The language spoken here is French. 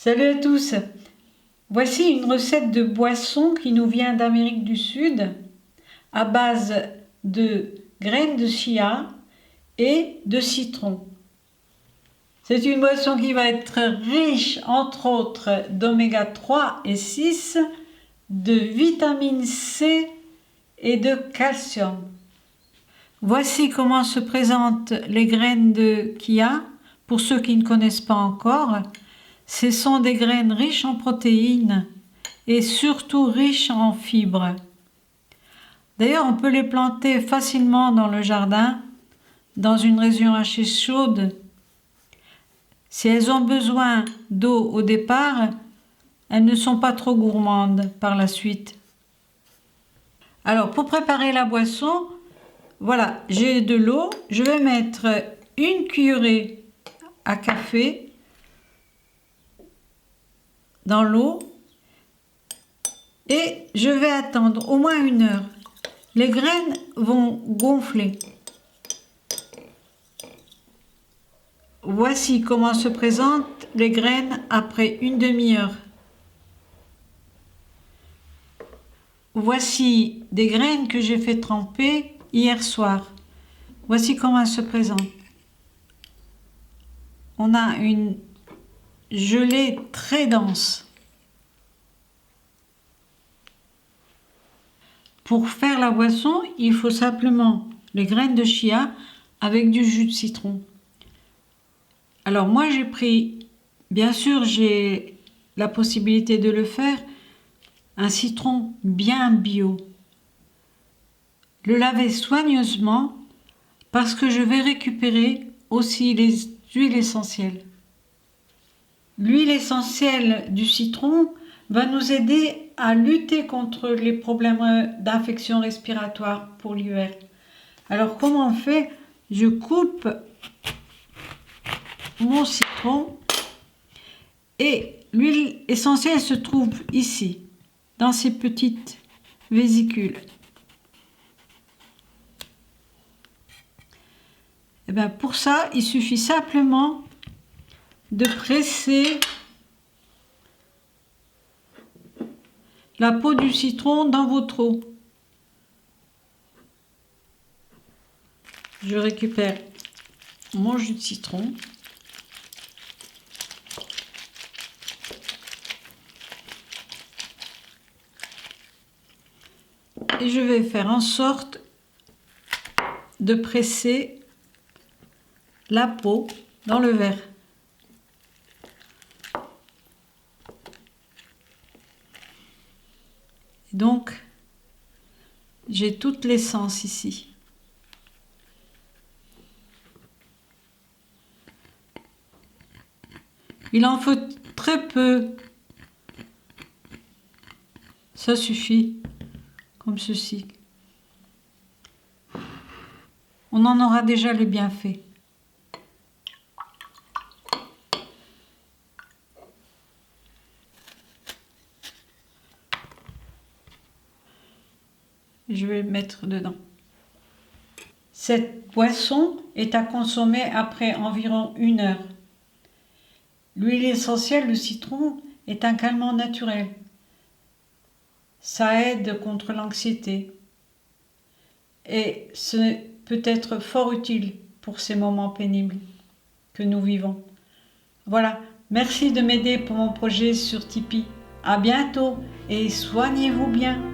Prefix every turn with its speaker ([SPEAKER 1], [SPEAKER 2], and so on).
[SPEAKER 1] Salut à tous. Voici une recette de boisson qui nous vient d'Amérique du Sud à base de graines de chia et de citron. C'est une boisson qui va être riche entre autres d'oméga 3 et 6, de vitamine C et de calcium. Voici comment se présentent les graines de chia pour ceux qui ne connaissent pas encore. Ce sont des graines riches en protéines et surtout riches en fibres. D'ailleurs, on peut les planter facilement dans le jardin, dans une région assez chaude. Si elles ont besoin d'eau au départ, elles ne sont pas trop gourmandes par la suite. Alors, pour préparer la boisson, voilà, j'ai de l'eau. Je vais mettre une cuillerée à café dans l'eau et je vais attendre au moins 1 heure. Les graines vont gonfler. Voici comment se présentent les graines après une demi-heure. Voici des graines que j'ai fait tremper hier soir. Voici comment elles se présentent. On a une gelée très dense. Pour faire la boisson, il faut simplement les graines de chia avec du jus de citron. Alors moi j'ai pris, bien sûr j'ai la possibilité de le faire, un citron bien bio. Le laver soigneusement parce que je vais récupérer aussi les huiles essentielles. L'huile essentielle du citron va nous aider à lutter contre les problèmes d'infection respiratoire pour l'hiver. Alors comment on fait? Je coupe mon citron et l'huile essentielle se trouve ici, dans ces petites vésicules. Et bien pour ça, il suffit simplement de presser la peau du citron dans votre eau. Je récupère mon jus de citron. Et je vais faire en sorte de presser la peau dans le verre. Donc, j'ai toute l'essence ici. Il en faut très peu. Ça suffit, comme ceci. On en aura déjà les bienfaits. Je vais le mettre dedans. Cette boisson est à consommer après environ 1 heure. L'huile essentielle de citron est un calmant naturel. Ça aide contre l'anxiété et ce peut être fort utile pour ces moments pénibles que nous vivons. Voilà, merci de m'aider pour mon projet sur Tipeee. À bientôt et soignez-vous bien.